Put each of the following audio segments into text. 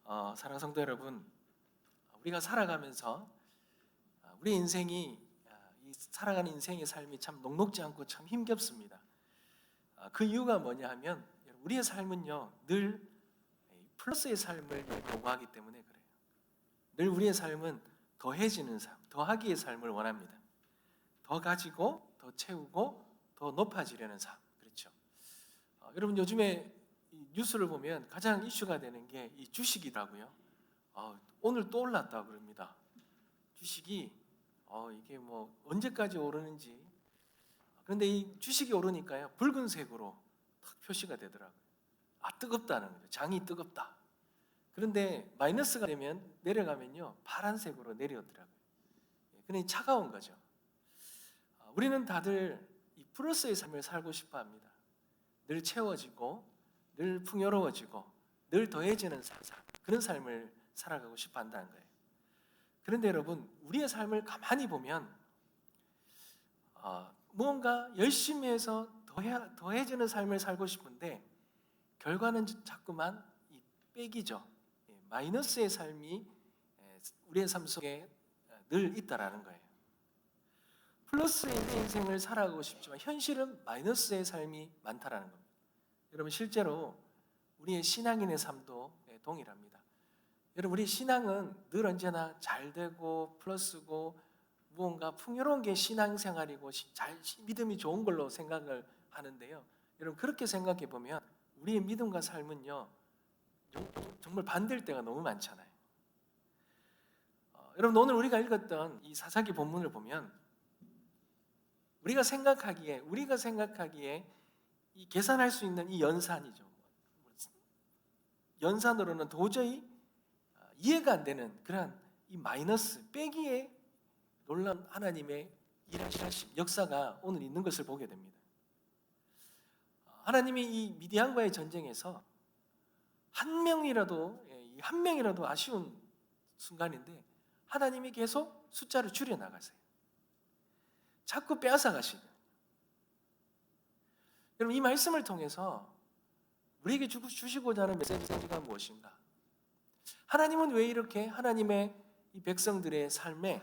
사랑하는 성도 여러분, 우리가 살아가면서 우리 인생이 이 살아가는 인생의 삶이 참 녹록지 않고 참 힘겹습니다. 그 이유가 뭐냐 하면 우리의 삶은요 늘 플러스의 삶을 요구하기 때문에 그래요. 늘 우리의 삶은 더해지는 삶, 더하기의 삶을 원합니다. 더 가지고, 더 채우고, 더 높아지려는 삶. 그렇죠. 여러분 요즘에 이 뉴스를 보면 가장 이슈가 되는 게 이 주식이라고요. 오늘 또 올랐다 그럽니다. 주식이 이게 뭐 언제까지 오르는지. 그런데 이 주식이 오르니까요 붉은색으로 탁 표시가 되더라고요. 뜨겁다는 거죠. 장이 뜨겁다. 그런데 마이너스가 되면 내려가면요 파란색으로 내려오더라고요. 그러니 차가운 거죠. 우리는 다들 이 플러스의 삶을 살고 싶어 합니다. 늘 채워지고, 늘 풍요로워지고, 늘 더해지는 삶, 그런 삶을 살아가고 싶어 한다는 거예요. 그런데 여러분, 우리의 삶을 가만히 보면 무언가 열심히 해서 더해지는 삶을 살고 싶은데 결과는 자꾸만 이 빼기죠. 마이너스의 삶이 우리의 삶 속에 늘 있다라는 거예요. 플러스의 인생을 살아가고 싶지만 현실은 마이너스의 삶이 많다라는 겁니다. 여러분 실제로 우리의 신앙인의 삶도 동일합니다. 여러분 우리 신앙은 늘 언제나 잘 되고 플러스고 무언가 풍요로운 게 신앙생활이고 믿음이 좋은 걸로 생각을 하는데요. 여러분 그렇게 생각해 보면 우리의 믿음과 삶은요 정말 반대일 때가 너무 많잖아요. 여러분 오늘 우리가 읽었던 이 사사기 본문을 보면 우리가 생각하기에 이 계산할 수 있는 이 연산이죠. 연산으로는 도저히 이해가 안 되는 그러한 이 마이너스 빼기에 놀라운 하나님의 일하심 역사가 오늘 있는 것을 보게 됩니다. 하나님이 이 미디안과의 전쟁에서 한 명이라도 아쉬운 순간인데 하나님이 계속 숫자를 줄여 나가세요. 자꾸 빼앗아 가시고. 여러분 이 말씀을 통해서 우리에게 주시고자 하는 메시지가 무엇인가? 하나님은 왜 이렇게 하나님의 이 백성들의 삶에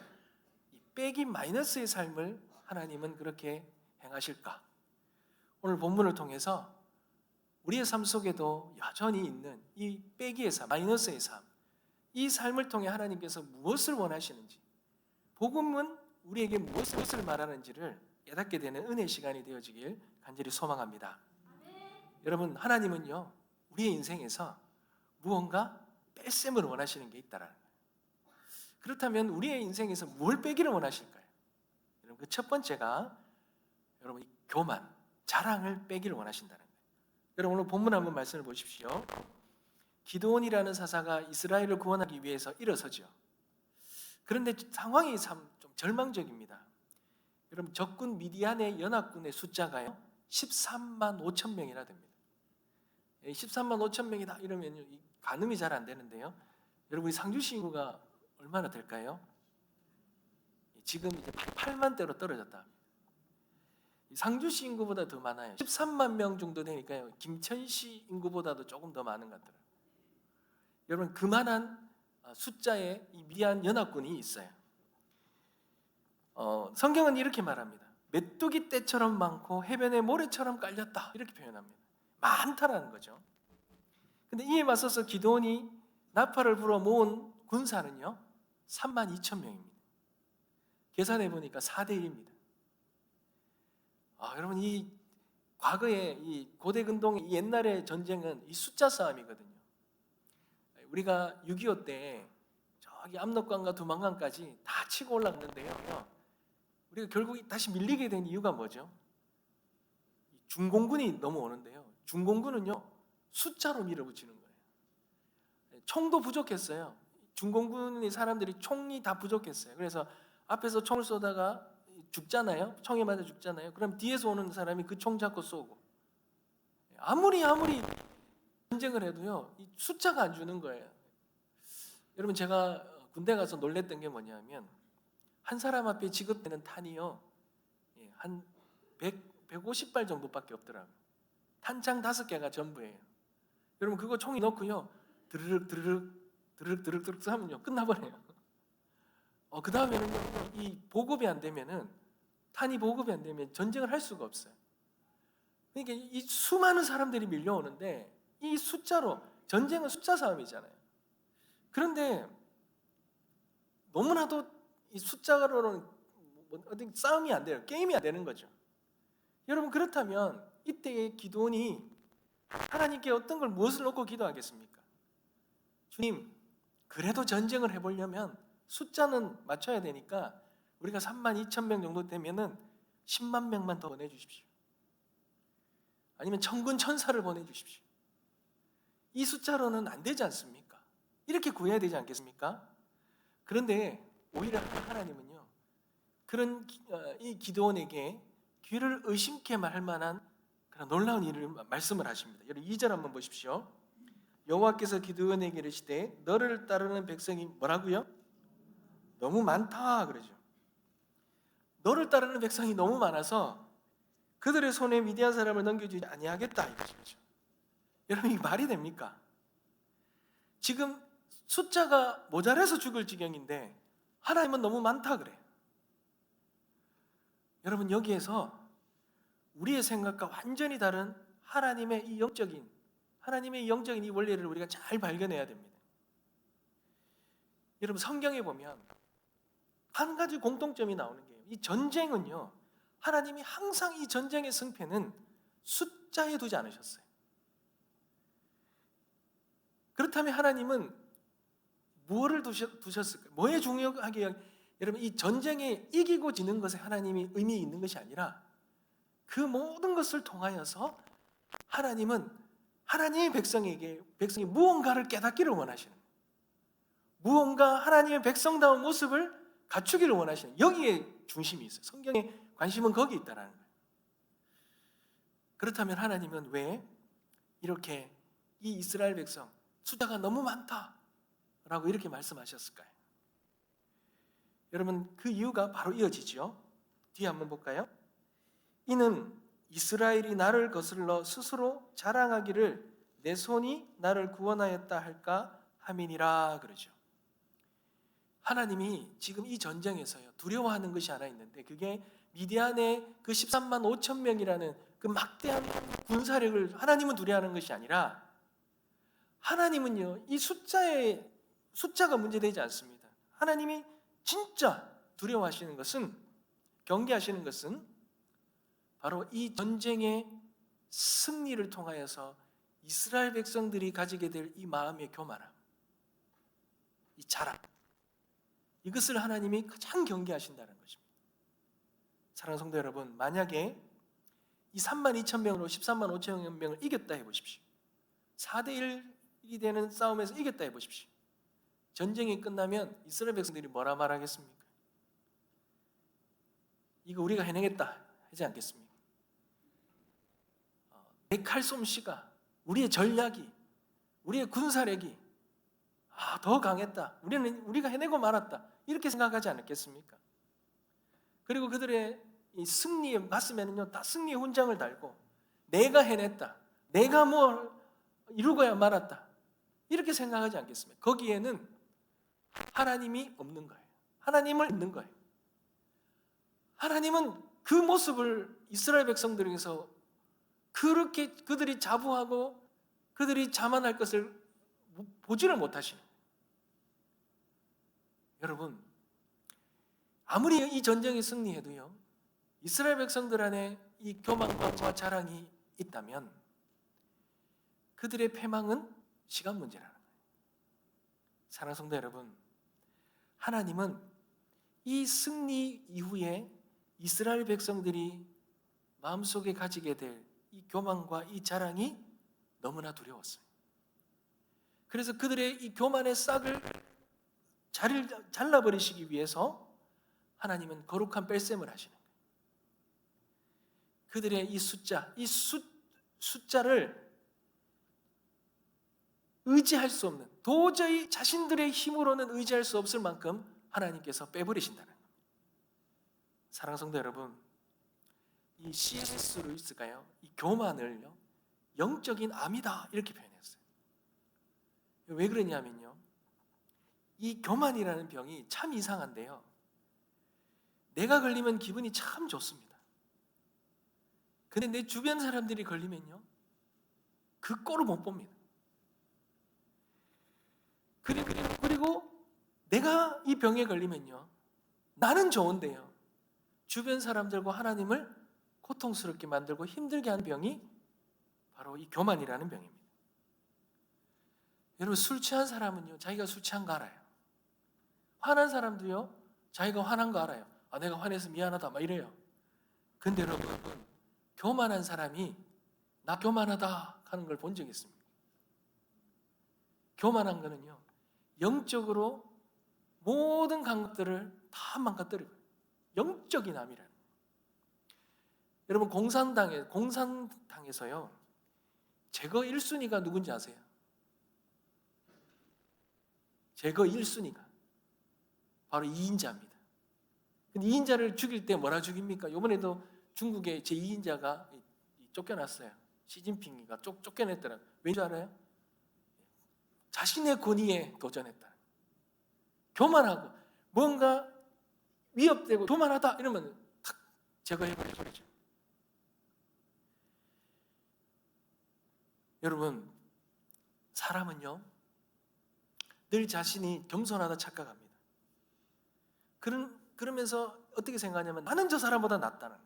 이 빼기 마이너스의 삶을 하나님은 그렇게 행하실까? 오늘 본문을 통해서 우리의 삶 속에도 여전히 있는 이 빼기의 삶, 마이너스의 삶, 이 삶을 통해 하나님께서 무엇을 원하시는지, 복음은 우리에게 무엇을 말하는지를 깨닫게 되는 은혜의 시간이 되어지길 간절히 소망합니다. 여러분 하나님은요 우리의 인생에서 무언가 뺄셈을 원하시는 게 있다라는 거예요. 그렇다면 우리의 인생에서 뭘 빼기를 원하실까요? 여러분 그 첫 번째가 여러분 교만, 자랑을 빼기를 원하신다는 거예요. 여러분 오늘 본문 한번 말씀을 보십시오. 기드온이라는 사사가 이스라엘을 구원하기 위해서 일어서죠. 그런데 상황이 참 좀 절망적입니다. 여러분 적군 미디안의 연합군의 숫자가요 13만 5천 명이나 됩니다. 13만 5천 명이다 이러면 가늠이 잘 안 되는데요. 여러분 상주시 인구가 얼마나 될까요? 지금 이제 8만 대로 떨어졌다. 상주시 인구보다 더 많아요. 13만 명 정도 되니까요. 김천시 인구보다도 조금 더 많은 것 같더라고요. 여러분 그만한 숫자의 이 미디안 연합군이 있어요. 성경은 이렇게 말합니다. 메뚜기 떼처럼 많고 해변의 모래처럼 깔렸다 이렇게 표현합니다. 많다라는 거죠. 근데 이에 맞서서 기드온이 나팔을 불어 모은 군사는요 3만 2천 명입니다. 계산해 보니까 4대 1입니다. 여러분 이 과거의 이 고대 근동의 옛날의 전쟁은 이 숫자 싸움이거든요. 우리가 6.25 때 저기 압록강과 두만강까지 다 치고 올라갔는데요. 우리가 결국 다시 밀리게 된 이유가 뭐죠? 중공군이 넘어오는데요. 중공군은요 숫자로 밀어붙이는 거예요. 총도 부족했어요. 중공군의 사람들이 총이 다 부족했어요. 그래서 앞에서 총을 쏘다가 죽잖아요. 총에 맞아 죽잖아요. 그럼 뒤에서 오는 사람이 그 총 잡고 쏘고. 아무리 전쟁을 해도요 이 숫자가 안 주는 거예요. 여러분 제가 군대 가서 놀랬던 게 뭐냐면 한 사람 앞에 지급되는 탄이요 한 150발 정도밖에 없더라고요. 탄창 5개가 전부예요. 여러분 그거 총이 넣고요 드르륵 드륵드륵 하면요 끝나버려요. 그 다음에는요 이 보급이 안 되면은 탄이 보급이 안 되면 전쟁을 할 수가 없어요. 그러니까 이 수많은 사람들이 밀려오는데 이 숫자로 전쟁은 숫자 싸움이잖아요. 그런데 너무나도 이 숫자로는 어떤 싸움이 안 돼요. 게임이 안 되는 거죠. 여러분 그렇다면 이때의 기도원이 하나님께 어떤 걸 무엇을 놓고 기도하겠습니까? 주님, 그래도 전쟁을 해보려면 숫자는 맞춰야 되니까 우리가 32,000명 정도 되면은 10만 명만 더 보내주십시오. 아니면 천군 천사를 보내주십시오. 이 숫자로는 안 되지 않습니까? 이렇게 구해야 되지 않겠습니까? 그런데 오히려 하나님은요 그런 이 기도원에게 귀를 의심케 할 만한 그런 놀라운 일을 말씀을 하십니다. 여러분 2절 한번 보십시오. 여호와께서 기드온에게 이르시되 너를 따르는 백성이 뭐라고요? 너무 많다 그러죠. 너를 따르는 백성이 너무 많아서 그들의 손에 미디안 사람을 넘겨주지 아니하겠다 이거죠. 여러분 이 말이 됩니까? 지금 숫자가 모자라서 죽을 지경인데 하나님은 너무 많다 그래요. 여러분 여기에서 우리의 생각과 완전히 다른 하나님의 이 영적인 이 원리를 우리가 잘 발견해야 됩니다. 여러분 성경에 보면 한 가지 공통점이 나오는 게요. 이 전쟁은요. 하나님이 항상 이 전쟁의 승패는 숫자에 두지 않으셨어요. 그렇다면 하나님은 무엇을 두셨을까요? 뭐에 중요하게 여러분 이 전쟁에 이기고 지는 것에 하나님이 의미 있는 것이 아니라 그 모든 것을 통하여서 하나님은 하나님의 백성이 무언가를 깨닫기를 원하시는 거예요. 무언가 하나님의 백성다운 모습을 갖추기를 원하시는 여기에 중심이 있어요. 성경의 관심은 거기에 있다는 거예요. 그렇다면 하나님은 왜 이렇게 이 이스라엘 백성 숫자가 너무 많다라고 이렇게 말씀하셨을까요? 여러분 그 이유가 바로 이어지죠. 뒤에 한번 볼까요? 이는 이스라엘이 나를 거슬러 스스로 자랑하기를 내 손이 나를 구원하였다 할까 함이니라 그러죠. 하나님이 지금 이 전쟁에서요 두려워하는 것이 하나 있는데 그게 미디안의 그 13만 5천 명이라는 그 막대한 군사력을 하나님은 두려워하는 것이 아니라 하나님은요 이 숫자가 문제되지 않습니다. 하나님이 진짜 두려워하시는 것은 경계하시는 것은 바로 이 전쟁의 승리를 통하여서 이스라엘 백성들이 가지게 될 이 마음의 교만함, 이 자랑, 이것을 하나님이 가장 경계하신다는 것입니다. 사랑하는 성도 여러분, 만약에 이 32,000명으로 13만 5천 명을 이겼다 해보십시오. 4대1이 되는 싸움에서 이겼다 해보십시오. 전쟁이 끝나면 이스라엘 백성들이 뭐라 말하겠습니까? 이거 우리가 해내겠다 하지 않겠습니까? 내 칼솜씨가, 우리의 전략이, 우리의 군사력이 더 강했다. 우리가 해내고 말았다. 이렇게 생각하지 않겠습니까? 그리고 그들의 이 승리의 가슴에는요, 다 승리의 훈장을 달고 내가 해냈다. 내가 뭘 이루고야 말았다. 이렇게 생각하지 않겠습니까? 거기에는 하나님이 없는 거예요. 하나님을 있는 거예요. 하나님은 그 모습을 이스라엘 백성들에게서 그렇게 그들이 자부하고 그들이 자만할 것을 보지를 못하시는 거예요. 여러분, 아무리 이 전쟁에 승리해도요, 이스라엘 백성들 안에 이 교만과 자랑이 있다면 그들의 패망은 시간 문제라는 거예요. 사랑하는 성도 여러분, 하나님은 이 승리 이후에 이스라엘 백성들이 마음속에 가지게 될 이 교만과 이 자랑이 너무나 두려웠어요. 그래서 그들의 이 교만의 싹을 잘라버리시기 위해서 하나님은 거룩한 뺄셈을 하시는 거예요. 그들의 이 숫자를 의지할 수 없는, 도저히 자신들의 힘으로는 의지할 수 없을 만큼 하나님께서 빼버리신다는 겁니다. 사랑하는 성도 여러분, 이 C.S. 루이스가요, 이 교만을요, 영적인 암이다 이렇게 표현했어요. 왜 그러냐면요, 이 교만이라는 병이 참 이상한데요. 내가 걸리면 기분이 참 좋습니다. 근데 내 주변 사람들이 걸리면요, 그 꼴을 못 봅니다. 그리고 내가 이 병에 걸리면요, 나는 좋은데요, 주변 사람들과 하나님을 고통스럽게 만들고 힘들게 하는 병이 바로 이 교만이라는 병입니다. 여러분, 술 취한 사람은요, 자기가 술 취한 거 알아요. 화난 사람도요, 자기가 화난 거 알아요. 아, 내가 화내서 미안하다 막 이래요. 근데 여러분, 교만한 사람이 나 교만하다 하는 걸 본 적 있습니다. 교만한 거는요, 영적으로 모든 감각들을 다 망가뜨려요. 영적인 암이라는 거예요. 여러분, 공산당에서요, 제거 1순위가 누군지 아세요? 제거 1순위가 바로 2인자입니다. 근데 2인자를 죽일 때 뭐라 죽입니까? 이번에도 중국의 제2인자가 쫓겨났어요. 시진핑이가 쫓겨냈더라고요. 왠지 알아요? 자신의 권위에 도전했다. 교만하고 뭔가 위협되고 교만하다 이러면 탁 제거해버리죠. 여러분, 사람은요, 늘 자신이 겸손하다 착각합니다. 그러면서 어떻게 생각하냐면 나는 저 사람보다 낫다는,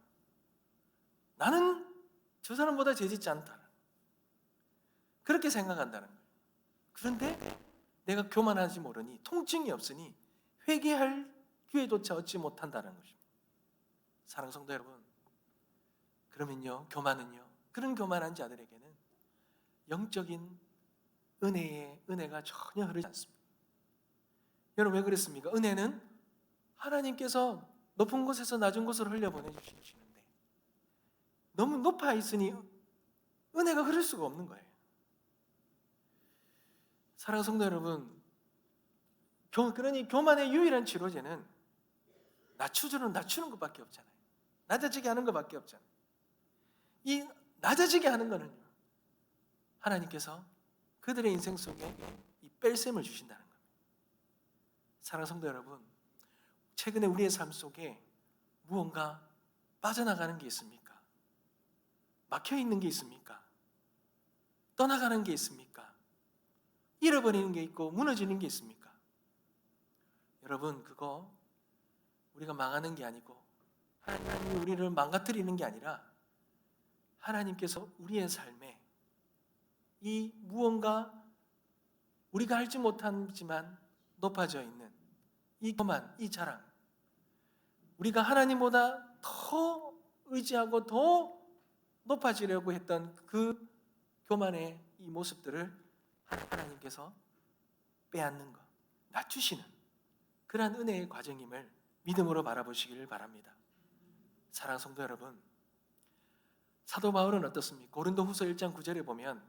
나는 저 사람보다 죄짓지 않다는, 그렇게 생각한다는 거예요. 그런데 내가 교만하지 모르니, 통증이 없으니 회개할 기회조차 얻지 못한다는 것입니다. 사랑하는 성도 여러분, 그러면요, 교만은요, 그런 교만한 자들에게는 영적인 은혜가 전혀 흐르지 않습니다. 여러분, 왜 그랬습니까? 은혜는 하나님께서 높은 곳에서 낮은 곳으로 흘려보내주시는데 너무 높아 있으니 은혜가 흐를 수가 없는 거예요. 사랑하는 성도 여러분, 그러니 교만의 유일한 치료제는 낮추는 것밖에 없잖아요. 낮아지게 하는 것밖에 없잖아요. 이 낮아지게 하는 거는요, 하나님께서 그들의 인생 속에 이 뺄셈을 주신다는 겁니다. 사랑하는 성도 여러분, 최근에 우리의 삶 속에 무언가 빠져나가는 게 있습니까? 막혀있는 게 있습니까? 떠나가는 게 있습니까? 잃어버리는 게 있고 무너지는 게 있습니까? 여러분, 그거 우리가 망하는 게 아니고 하나님이 우리를 망가뜨리는 게 아니라 하나님께서 우리의 삶에 이 무언가 우리가 알지 못하지만 높아져 있는 이 교만, 이 자랑, 우리가 하나님보다 더 의지하고 더 높아지려고 했던 그 교만의 이 모습들을 하나님께서 빼앗는 것, 낮추시는 그러한 은혜의 과정임을 믿음으로 바라보시기를 바랍니다. 사랑하는 성도 여러분, 사도 바울은 어떻습니까? 고린도후서 1장 9절에 보면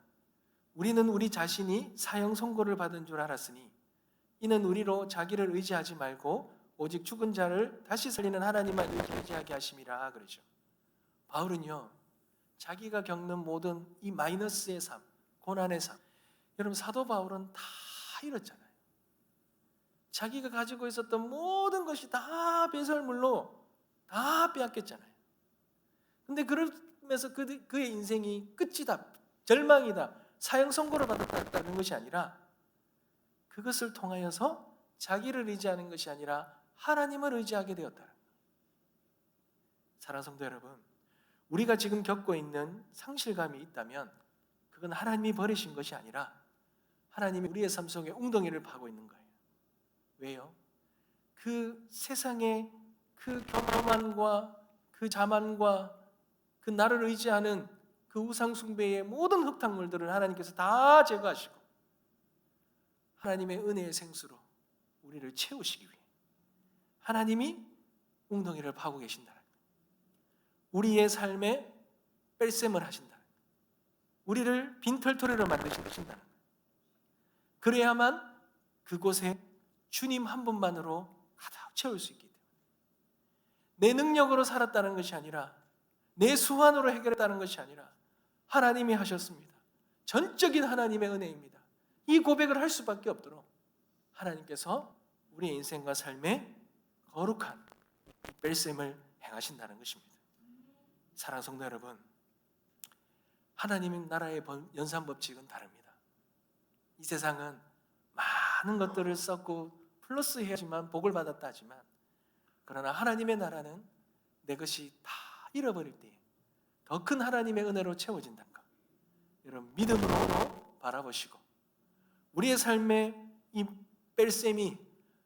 우리는 우리 자신이 사형 선고를 받은 줄 알았으니 이는 우리로 자기를 의지하지 말고 오직 죽은 자를 다시 살리는 하나님만 의지하게 하심이라 그러죠. 바울은요, 자기가 겪는 모든 이 마이너스의 삶, 고난의 삶, 여러분, 사도 바울은 다 잃었잖아요. 자기가 가지고 있었던 모든 것이 다 배설물로 다 빼앗겼잖아요. 근데 그러면서 그의 인생이 끝이다, 절망이다, 사형 선고를 받았다는 것이 아니라 그것을 통하여서 자기를 의지하는 것이 아니라 하나님을 의지하게 되었다. 사랑하는 성도 여러분, 우리가 지금 겪고 있는 상실감이 있다면 그건 하나님이 버리신 것이 아니라 하나님이 우리의 삶 속에 웅덩이를 파고 있는 거예요. 왜요? 그 세상의 그 교만과 그 자만과 그 나를 의지하는 그 우상 숭배의 모든 흙탕물들을 하나님께서 다 제거하시고 하나님의 은혜의 생수로 우리를 채우시기 위해 하나님이 웅덩이를 파고 계신다는 거예요. 우리의 삶에 뺄셈을 하신다는 거예요. 우리를 빈털터리로 만드신다는 거예요. 그래야만 그곳에 주님 한 분만으로 가득 채울 수 있기 때문에 내 능력으로 살았다는 것이 아니라 내 수완으로 해결했다는 것이 아니라 하나님이 하셨습니다. 전적인 하나님의 은혜입니다. 이 고백을 할 수밖에 없도록 하나님께서 우리의 인생과 삶에 거룩한 뺄셈을 행하신다는 것입니다. 사랑하는 성도 여러분, 하나님 나라의 연산법칙은 다릅니다. 이 세상은 많은 것들을 썼고 플러스 해야지만 복을 받았다 하지만, 그러나 하나님의 나라는 내 것이 다 잃어버릴 때에 더 큰 하나님의 은혜로 채워진다는 것, 여러분 믿음으로 바라보시고 우리의 삶의 이 뺄셈이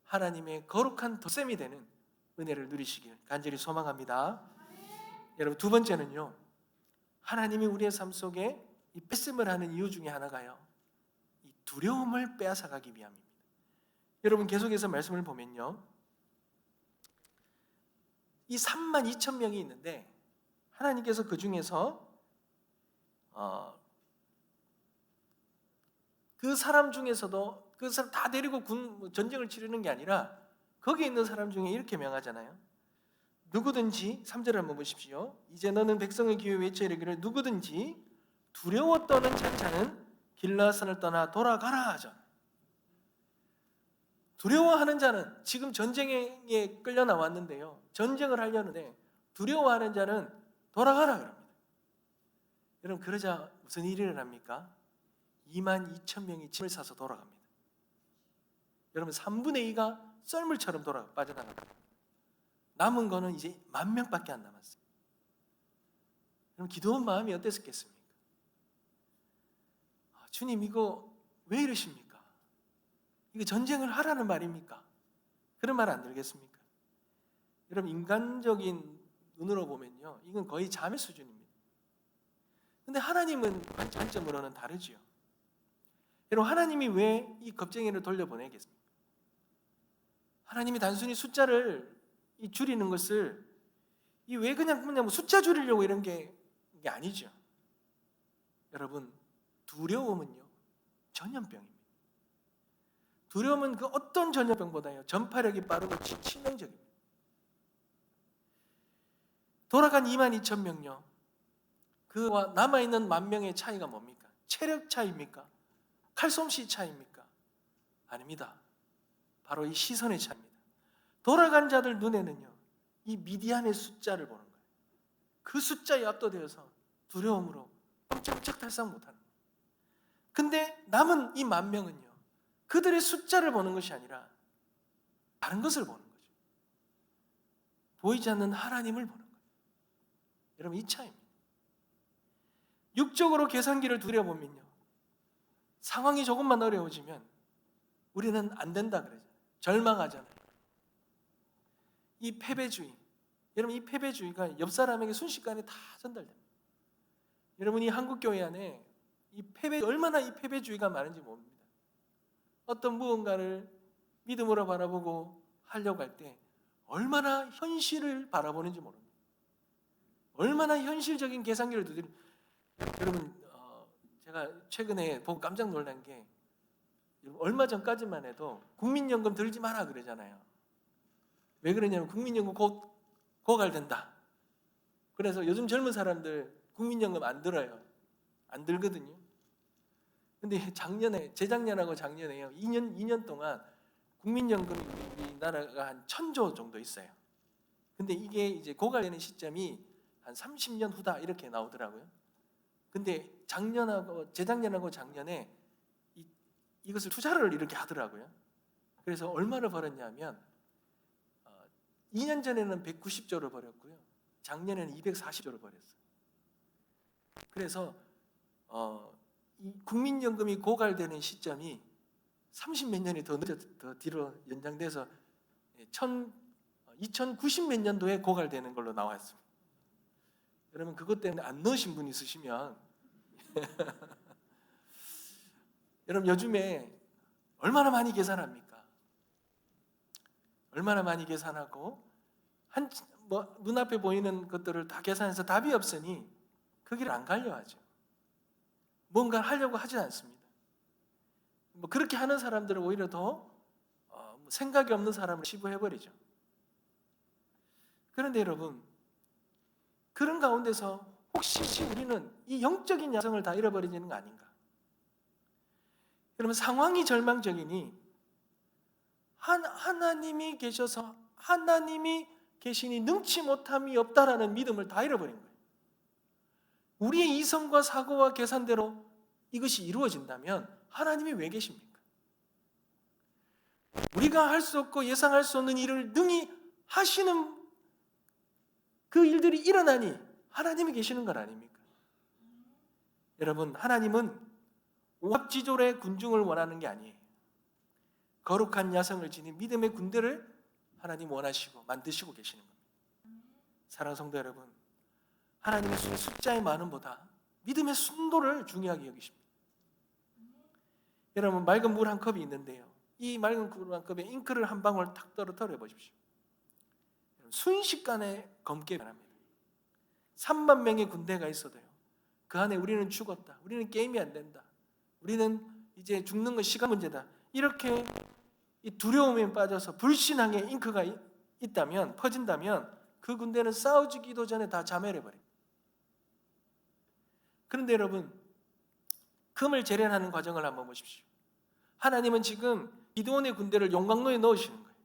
하나님의 거룩한 덧셈이 되는 은혜를 누리시길 간절히 소망합니다. 여러분, 두 번째는요, 하나님이 우리의 삶 속에 이 뺄셈을 하는 이유 중에 하나가요, 이 두려움을 빼앗아가기 위함입니다. 여러분, 계속해서 말씀을 보면요, 이 32,000명이 있는데 하나님께서 그 중에서 그 사람 중에서도 그 사람 다 데리고 전쟁을 치르는 게 아니라 거기에 있는 사람 중에 이렇게 명하잖아요. 누구든지, 3절 한번 보십시오. 이제 너는 백성의 귀에 외쳐 이르기를 누구든지 두려워 떠는 자는 길라앗을 떠나 돌아가라 하죠. 두려워하는 자는, 지금 전쟁에 끌려 나왔는데요, 전쟁을 하려는데 두려워하는 자는 돌아가라 그럽니다. 여러분, 그러자 무슨 일이 일어납니까? 22,000명이 짐을 싸서 돌아갑니다. 여러분, 3분의 2가 썰물처럼 빠져나갑니다. 남은 거는 이제 10,000명밖에 안 남았어요. 여러분, 기도한 마음이 어땠겠습니까? 주님, 이거 왜 이러십니까? 이거 전쟁을 하라는 말입니까? 그런 말 안 들겠습니까? 여러분, 인간적인 눈으로 보면요, 이건 거의 잠의 수준입니다. 근데 하나님은 관점으로는 다르지요. 여러분, 하나님이 왜 이 겁쟁이를 돌려보내겠습니까? 하나님이 단순히 숫자를 줄이는 것을 왜 그냥 뭐 숫자 줄이려고 이런 게 아니죠. 여러분, 두려움은요 전염병입니다. 두려움은 그 어떤 전염병보다요 전파력이 빠르고 치명적입니다. 돌아간 22,000명요, 그와 남아있는 10,000명의 차이가 뭡니까? 체력 차이입니까? 칼솜씨 차이입니까? 아닙니다. 바로 이 시선의 차이입니다. 돌아간 자들 눈에는요, 이 미디안의 숫자를 보는 거예요. 그 숫자에 압도되어서 두려움으로 깜짝깜짝 달싹 못하는 거예요. 근데 남은 이 10,000명은요, 그들의 숫자를 보는 것이 아니라 다른 것을 보는 거죠. 보이지 않는 하나님을 보는 거예요. 여러분, 이 차이입니다. 육적으로 계산기를 두려보면요, 상황이 조금만 어려워지면 우리는 안 된다 그러잖아요. 절망하잖아요. 이 패배주의, 여러분, 이 패배주의가 옆 사람에게 순식간에 다 전달됩니다. 여러분, 이 한국교회 안에 얼마나 이 패배주의가 많은지 모릅니다. 어떤 무언가를 믿음으로 바라보고 하려고 할 때 얼마나 현실을 바라보는지 모릅니다. 얼마나 현실적인 계산기를 두드리는. 여러분, 제가 최근에 보고 깜짝 놀란 게, 얼마 전까지만 해도 국민연금 들지 마라 그러잖아요. 왜 그러냐면 국민연금 곧 고갈된다. 그래서 요즘 젊은 사람들 국민연금 안 들어요. 안 들거든요. 근데 재작년하고 작년에요, 2년 동안 국민연금이 우리나라가 한 1,000조 정도 있어요. 근데 이게 이제 고갈되는 시점이 한 30년 후다 이렇게 나오더라고요. 근데 재작년하고 작년에 이것을 투자를 이렇게 하더라고요. 그래서 얼마를 벌었냐면 2년 전에는 190조를 벌었고요, 작년에는 240조를 벌었어요. 그래서 이 국민연금이 고갈되는 시점이 30몇 년이 더 뒤로 연장돼서 2090 몇 년도에 고갈되는 걸로 나와 있습니다. 여러분, 그것 때문에 안 넣으신 분 있으시면 여러분, 요즘에 얼마나 많이 계산합니까? 얼마나 많이 계산하고 눈앞에 보이는 것들을 다 계산해서 답이 없으니 그 길을 안 가려 하죠. 뭔가 하려고 하지 않습니다. 그렇게 하는 사람들은 오히려 더 생각이 없는 사람을 치부해버리죠. 그런데 여러분, 그런 가운데서 혹시 우리는 이 영적인 야성을 다 잃어버리는 거 아닌가? 여러분, 상황이 절망적이니 하나님이 계셔서 하나님이 계시니 능치 못함이 없다라는 믿음을 다 잃어버린 거예요. 우리의 이성과 사고와 계산대로 이것이 이루어진다면 하나님이 왜 계십니까? 우리가 할 수 없고 예상할 수 없는 일을 능히 하시는 그 일들이 일어나니 하나님이 계시는 건 아닙니까? 여러분, 하나님은 오합지졸의 군중을 원하는 게 아니에요. 거룩한 야성을 지닌 믿음의 군대를 하나님 원하시고 만드시고 계시는 겁니다. 사랑하는 성도 여러분, 하나님의 숫자의 많음보다 믿음의 순도를 중요하게 여기십니다. 여러분, 맑은 물 한 컵이 있는데요, 이 맑은 물 한 컵에 잉크를 한 방울 탁 떨어뜨려 보십시오. 순식간에 검게 변합니다. 3만 명의 군대가 있어도요, 그 안에 우리는 죽었다, 우리는 게임이 안 된다, 우리는 이제 죽는 건 시간 문제다, 이렇게 이 두려움에 빠져서 불신앙의 잉크가 있다면, 퍼진다면 그 군대는 싸우기도 전에 다 자멸해버립니다. 그런데 여러분, 금을 재련하는 과정을 한번 보십시오. 하나님은 지금 기드온의 군대를 용광로에 넣으시는 거예요.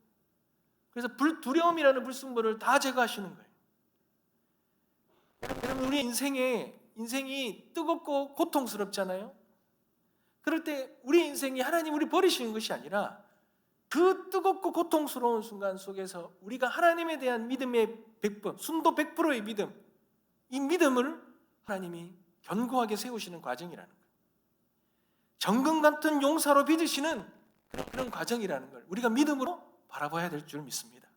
그래서 두려움이라는 불순물을 다 제거하시는 거예요. 여러분, 우리 인생이 뜨겁고 고통스럽잖아요. 그럴 때 우리 인생이 하나님 우리 버리시는 것이 아니라 그 뜨겁고 고통스러운 순간 속에서 우리가 하나님에 대한 믿음의 100%, 순도 100%의 믿음, 이 믿음을 하나님이 견고하게 세우시는 과정이라는 거예요. 정금 같은 용사로 빚으시는 그런 과정이라는 걸 우리가 믿음으로 바라봐야 될 줄 믿습니다.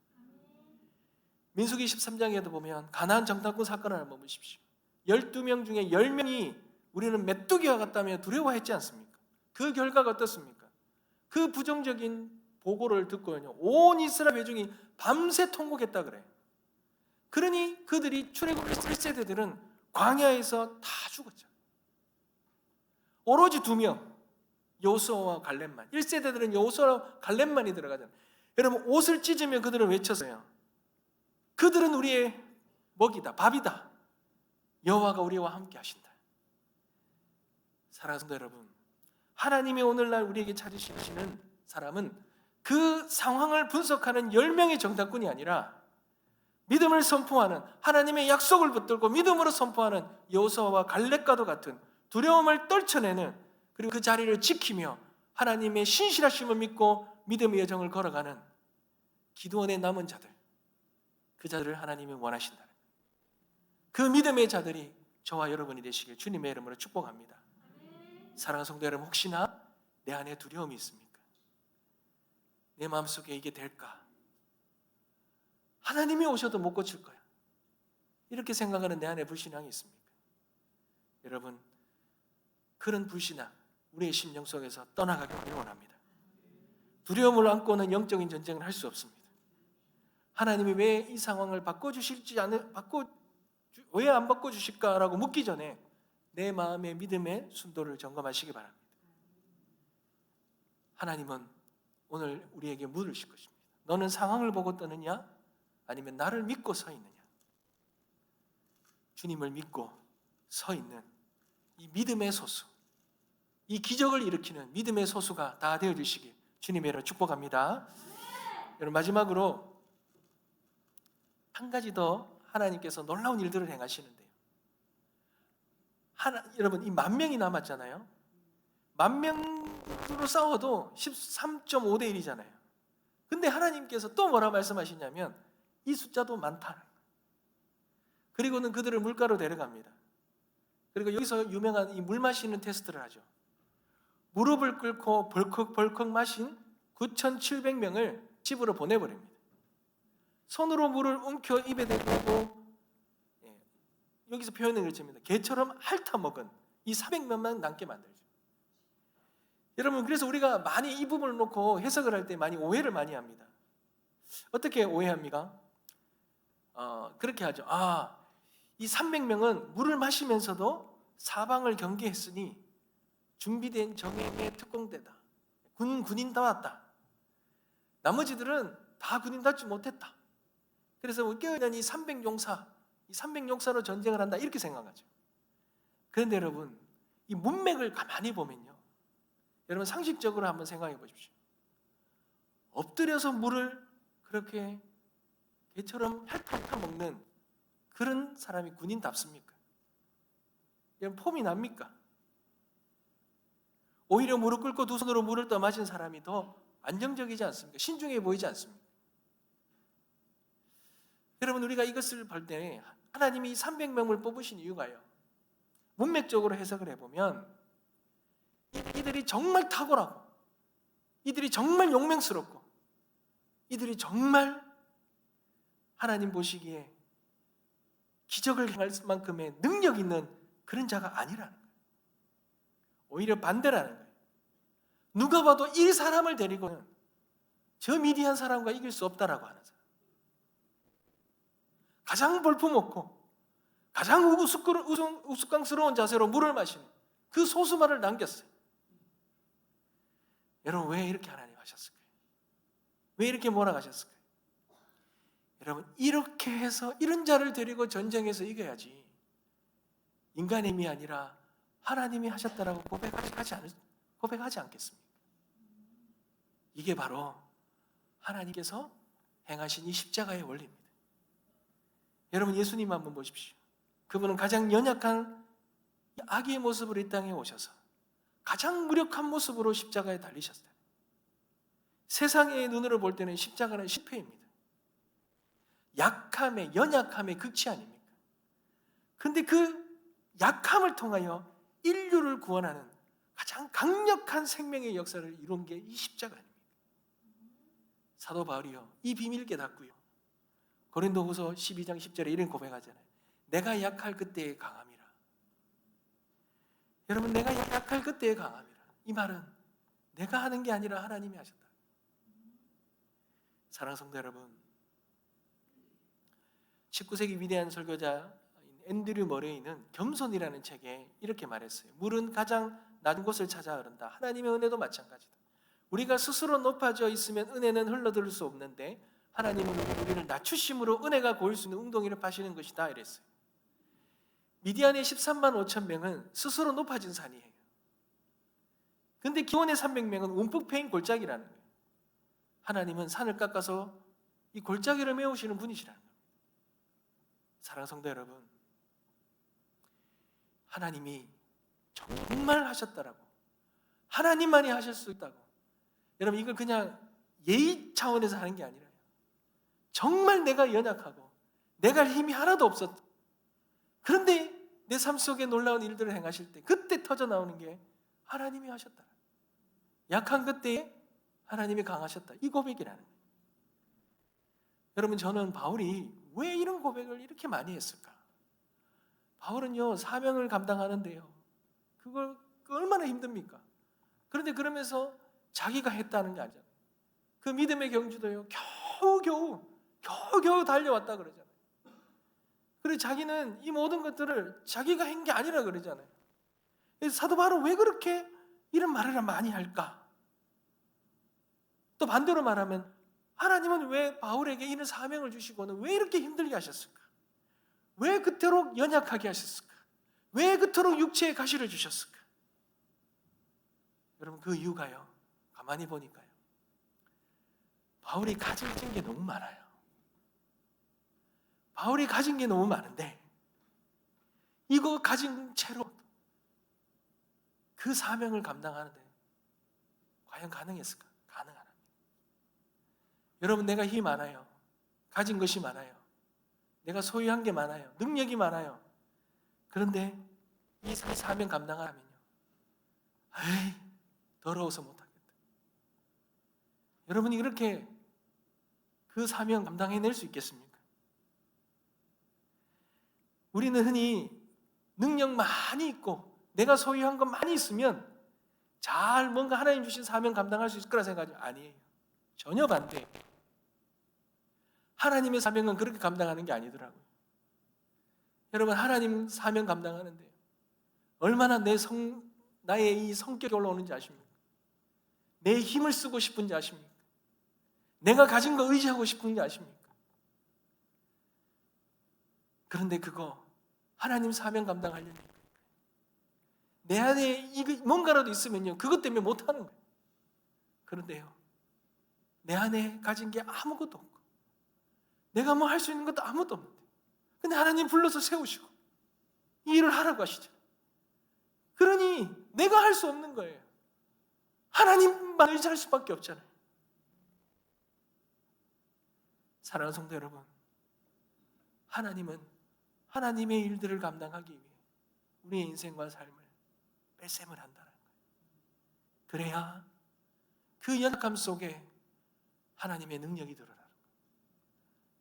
민수기 13장에도 보면 가나안 정탐꾼 사건을 한번 보십시오. 12명 중에 10명이 우리는 메뚜기와 같다며 두려워했지 않습니까? 그 결과가 어떻습니까? 그 부정적인 보고를 듣고요, 온 이스라엘 회중이 밤새 통곡했다 그래요. 그러니 그들이 출애굽 1세대들은 광야에서 다 죽었죠. 오로지 2명, 여호수아와 갈렙만. 1세대들은 여호수아와 갈렙만이 들어가잖아요. 여러분, 옷을 찢으며 그들은 외쳤어요. 그들은 우리의 먹이다, 밥이다. 여호와가 우리와 함께 하신다. 사랑하는 성도 여러분, 하나님이 오늘날 우리에게 찾으시는 사람은 그 상황을 분석하는 10명의 정탐꾼이 아니라 믿음을 선포하는, 하나님의 약속을 붙들고 믿음으로 선포하는 여호수아와 갈렙과도 같은 두려움을 떨쳐내는, 그리고 그 자리를 지키며 하나님의 신실하심을 믿고 믿음의 여정을 걸어가는 기드온의 남은 자들, 그 자들을 하나님이 원하신다. 그 믿음의 자들이 저와 여러분이 되시길 주님의 이름으로 축복합니다. 사랑하는 성도 여러분, 혹시나 내 안에 두려움이 있습니까? 내 마음속에 이게 될까? 하나님이 오셔도 못 고칠 거야, 이렇게 생각하는 내 안에 불신앙이 있습니까? 여러분, 그런 불신앙 우리의 심령 속에서 떠나가기를 원합니다. 두려움을 안고는 영적인 전쟁을 할 수 없습니다. 하나님이 왜 이 상황을 왜 안 바꿔주실까라고 묻기 전에 내 마음의 믿음의 순도를 점검하시기 바랍니다. 하나님은 오늘 우리에게 물으실 것입니다. 너는 상황을 보고 떠느냐? 아니면 나를 믿고 서 있느냐? 주님을 믿고 서 있는 이 믿음의 소수, 이 기적을 일으키는 믿음의 소수가 다 되어주시길 주님의 이름으로 축복합니다. 여러분, 마지막으로 한 가지 더 하나님께서 놀라운 일들을 행하시는데요, 여러분, 이 10,000명이 남았잖아요. 10,000명으로 싸워도 13.5대 1이잖아요. 근데 하나님께서 또 뭐라 말씀하시냐면 이 숫자도 많다. 그리고는 그들을 물가로 데려갑니다. 그리고 여기서 유명한 이 물 마시는 테스트를 하죠. 무릎을 꿇고 벌컥벌컥 마신 9,700명을 집으로 보내버립니다. 손으로 물을 움켜 입에 대고, 여기서 표현을 이렇게 합니다. 개처럼 핥아먹은 이 400명만 남게 만들죠. 여러분, 그래서 우리가 많이 이 부분을 놓고 해석을 할 때 많이 오해를 많이 합니다. 어떻게 오해합니까? 그렇게 하죠. 이 300명은 물을 마시면서도 사방을 경계했으니 준비된 정예의 특공대다. 군인다웠다. 나머지들은 다 군인답지 못했다. 그래서 깨어있는 이 300용사, 이 300용사로 전쟁을 한다, 이렇게 생각하죠. 그런데 여러분, 이 문맥을 가만히 보면요, 여러분 상식적으로 한번 생각해 보십시오. 엎드려서 물을 그렇게 개처럼 핥아 먹는 그런 사람이 군인답습니까? 이런 폼이 납니까? 오히려 무릎 꿇고 두 손으로 물을 떠마신 사람이 더 안정적이지 않습니까? 신중해 보이지 않습니까? 여러분, 우리가 이것을 볼 때 하나님이 300명을 뽑으신 이유가요, 문맥적으로 해석을 해보면 이들이 정말 탁월하고 이들이 정말 용맹스럽고 이들이 정말 하나님 보시기에 기적을 행할 만큼의 능력 있는 그런 자가 아니라는 거예요. 오히려 반대라는 거예요. 누가 봐도 이 사람을 데리고는 저 미디안 사람과 이길 수 없다라고 하는 사람. 가장 볼품없고 가장 우스꽝스러운 자세로 물을 마시는 그 소수만을 남겼어요. 여러분, 왜 이렇게 하나님 하셨을까요? 왜 이렇게 몰아가셨을까요? 여러분, 이렇게 해서 이런 자를 데리고 전쟁에서 이겨야지 인간의 힘이 아니라 하나님이 하셨다라고 고백하지 않겠습니까? 이게 바로 하나님께서 행하신 이 십자가의 원리입니다. 여러분, 예수님 한번 보십시오. 그분은 가장 연약한 아기의 모습으로 이 땅에 오셔서 가장 무력한 모습으로 십자가에 달리셨어요. 세상의 눈으로 볼 때는 십자가는 실패입니다. 약함의, 연약함의 극치 아닙니까? 그런데 그 약함을 통하여 인류를 구원하는 가장 강력한 생명의 역사를 이룬 게 이 십자가 아닙니까? 사도 바울이요, 이 비밀 깨닫고요, 고린도후서 12장 10절에 이런 고백하잖아요. 내가 약할 그때에 강함이라. 여러분, 내가 약할 그때에 강함이라. 이 말은 내가 하는 게 아니라 하나님이 하셨다. 사랑하는 성도 여러분, 19세기 위대한 설교자 앤드류 머레이는 겸손이라는 책에 이렇게 말했어요. 물은 가장 낮은 곳을 찾아 흐른다. 하나님의 은혜도 마찬가지다. 우리가 스스로 높아져 있으면 은혜는 흘러들을 수 없는데 하나님은 우리를 낮추심으로 은혜가 고일 수 있는 웅덩이를 파시는 것이다 이랬어요. 미디안의 13만 5천 명은 스스로 높아진 산이에요. 그런데 기온의 300명은 움푹 패인 골짜기라는 거예요. 하나님은 산을 깎아서 이 골짜기를 메우시는 분이시라는 거예요. 사랑하는 성도 여러분, 하나님이 정말 하셨다라고, 하나님만이 하실 수 있다고, 여러분, 이걸 그냥 예의 차원에서 하는 게 아니라요, 정말 내가 연약하고 내가 힘이 하나도 없었다. 그런데 내 삶 속에 놀라운 일들을 행하실 때 그때 터져 나오는 게 하나님이 하셨다. 약한 그때에 하나님이 강하셨다. 이 고백이라는 거예요. 여러분, 저는 바울이 왜 이런 고백을 이렇게 많이 했을까? 바울은요, 사명을 감당하는데요, 그걸 얼마나 힘듭니까? 그런데 그러면서 자기가 했다는 게 아니잖아요. 그 믿음의 경주도요, 겨우겨우 달려왔다 그러잖아요. 그리고 자기는 이 모든 것들을 자기가 한 게 아니라 그러잖아요. 그래서 사도 바울은 왜 그렇게 이런 말을 많이 할까? 또 반대로 말하면 하나님은 왜 바울에게 이런 사명을 주시고는 왜 이렇게 힘들게 하셨을까? 왜 그토록 연약하게 하셨을까? 왜 그토록 육체의 가시를 주셨을까? 여러분, 그 이유가요, 가만히 보니까요, 바울이 가진 게 너무 많아요. 바울이 가진 게 너무 많은데 이거 가진 채로 그 사명을 감당하는데 과연 가능했을까? 가능하다. 여러분, 내가 힘이 많아요. 가진 것이 많아요. 내가 소유한 게 많아요. 능력이 많아요. 그런데 이 사명 감당하면요, 에이, 더러워서 못하겠다. 여러분이 그렇게 그 사명 감당해낼 수 있겠습니까? 우리는 흔히 능력 많이 있고 내가 소유한 것 많이 있으면 잘 뭔가 하나님 주신 사명 감당할 수 있을 거라 생각하죠. 아니에요. 전혀 반대예요. 하나님의 사명은 그렇게 감당하는 게 아니더라고요. 여러분, 하나님 사명 감당하는데 얼마나 나의 이 성격이 올라오는지 아십니까? 내 힘을 쓰고 싶은지 아십니까? 내가 가진 거 의지하고 싶은지 아십니까? 그런데 그거 하나님 사명 감당하려면 내 안에 뭔가라도 있으면요, 그것 때문에 못하는 거예요. 그런데요, 내 안에 가진 게 아무것도 없고 내가 뭐 할 수 있는 것도 아무것도 없는데, 근데 하나님 불러서 세우시고 이 일을 하라고 하시죠. 그러니 내가 할 수 없는 거예요. 하나님만 의지할 수밖에 없잖아요. 사랑하는 성도 여러분, 하나님은 하나님의 일들을 감당하기 위해 우리의 인생과 삶을 뺄셈을 한다는 거예요. 그래야 그 연약함 속에 하나님의 능력이 드러나는 거예요.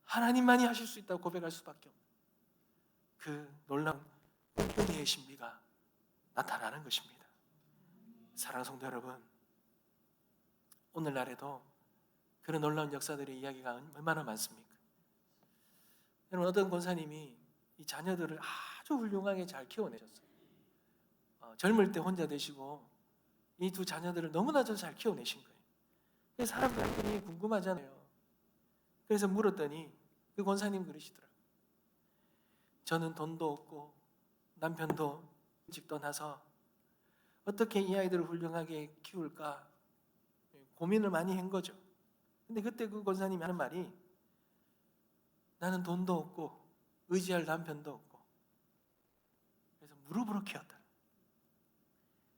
하나님만이 하실 수 있다고 고백할 수밖에 없는 그 놀라운 은혜의 신비가 나타나는 것입니다. 사랑하는 성도 여러분, 오늘날에도 그런 놀라운 역사들의 이야기가 얼마나 많습니까? 여러분, 어떤 권사님이 이 자녀들을 아주 훌륭하게 잘 키워내셨어요. 젊을 때 혼자 되시고 이 두 자녀들을 너무나도 잘 키워내신 거예요. 그래서 사람들이 궁금하잖아요. 그래서 물었더니 그 권사님 그러시더라고요. 저는 돈도 없고 남편도 일찍 떠나서 어떻게 이 아이들을 훌륭하게 키울까 고민을 많이 한 거죠. 근데 그때 그 권사님이 하는 말이, 나는 돈도 없고 의지할 남편도 없고 그래서 무릎으로 키웠다.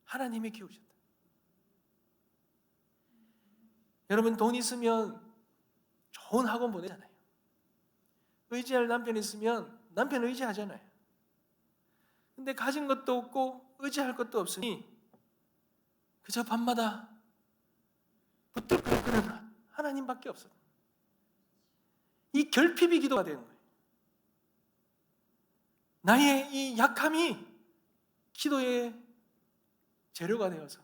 하나님이 키우셨다. 여러분, 돈 있으면 좋은 학원 보내잖아요. 의지할 남편 있으면 남편 의지하잖아요. 근데 가진 것도 없고 의지할 것도 없으니 그저 밤마다 붙들고 끄는 하나님밖에 없어요. 이 결핍이 기도가 되는 거예요. 나의 이 약함이 기도의 재료가 되어서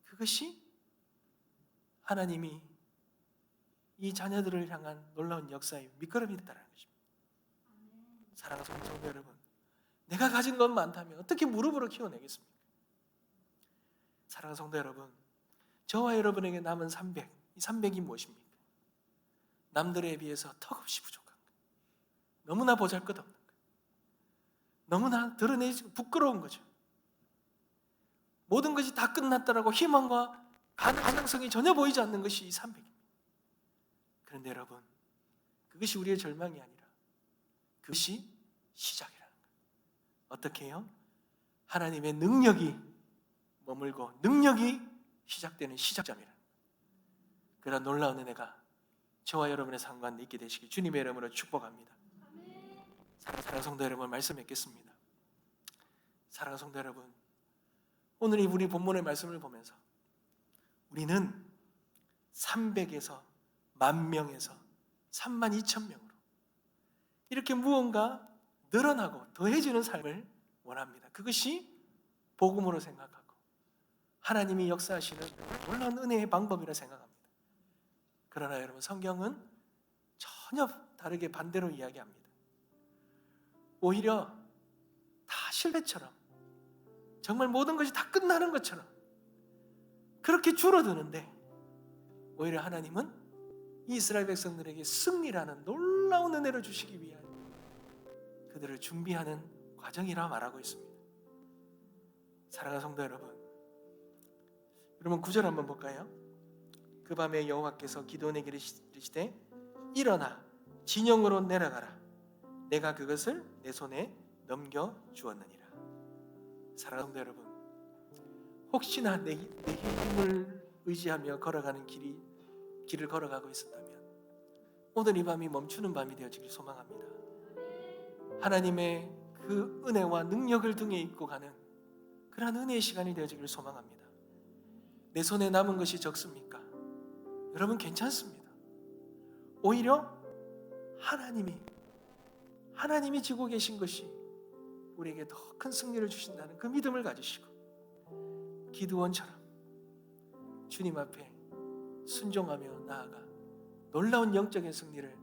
그것이 하나님이 이 자녀들을 향한 놀라운 역사의 밑거름이 됐다는 것입니다. 사랑하는 성도 여러분, 내가 가진 것 많다면 어떻게 무릎으로 키워내겠습니까? 사랑하는 성도 여러분, 저와 여러분에게 남은 300, 이 300이 무엇입니까? 남들에 비해서 턱없이 부족한 것, 너무나 보잘것없는 것, 너무나 드러내지 부끄러운 거죠. 모든 것이 다 끝났다라고 희망과 가능성이 전혀 보이지 않는 것이 이 300입니다. 그런데 여러분, 그것이 우리의 절망이 아니라 그것이 시작이라는 거예요. 어떻게 해요? 하나님의 능력이 머물고 능력이 시작되는 시작점이라는 거예요. 그런 놀라운 은혜가 저와 여러분의 삶 가운데 있게 되시길 주님의 이름으로 축복합니다. 사랑하는 성도 여러분, 말씀 맺겠습니다. 사랑하는 성도 여러분, 오늘 이 우리 본문의 말씀을 보면서 우리는 300에서 10,000명에서 32,000명으로 이렇게 무언가 늘어나고 더해지는 삶을 원합니다. 그것이 복음으로 생각하고 하나님이 역사하시는 놀라운 은혜의 방법이라 생각합니다. 그러나 여러분, 성경은 전혀 다르게 반대로 이야기합니다. 오히려 다 실패처럼, 정말 모든 것이 다 끝나는 것처럼 그렇게 줄어드는데, 오히려 하나님은 이 이스라엘 백성들에게 승리라는 놀라운 은혜를 주시기 위한 그들을 준비하는 과정이라 말하고 있습니다. 사랑하는 성도 여러분, 9절 한번 볼까요? 그 밤에 여호와께서 기드온에게 이르시되 일어나 진영으로 내려가라. 내가 그것을 내 손에 넘겨 주었느니라. 사랑하는 성도 여러분, 혹시나 내 힘을 의지하며 걸어가는 길을 걸어가고 있었다면 오늘 이 밤이 멈추는 밤이 되어지길 소망합니다. 하나님의 그 은혜와 능력을 등에 입고 가는 그러한 은혜의 시간이 되어지길 소망합니다. 내 손에 남은 것이 적습니까? 여러분, 괜찮습니다. 오히려 하나님이 지고 계신 것이 우리에게 더 큰 승리를 주신다는 그 믿음을 가지시고 기드온처럼 주님 앞에 순종하며 나아가 놀라운 영적인 승리를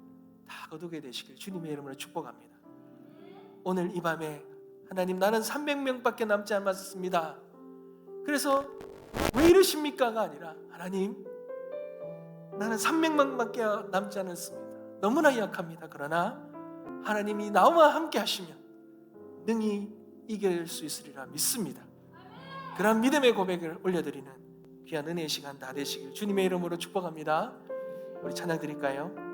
다 거두게 되시길 주님의 이름으로 축복합니다. 오늘 이 밤에 하나님, 나는 300명밖에 남지 않았습니다. 그래서 왜 이러십니까가 아니라, 하나님, 나는 300명밖에 남지 않았습니다. 너무나 약합니다. 그러나 하나님이 나와 함께 하시면 능히 이길 수 있으리라 믿습니다. 그런 믿음의 고백을 올려드리는 귀한 은혜의 시간 다 되시길 주님의 이름으로 축복합니다. 우리 찬양 드릴까요?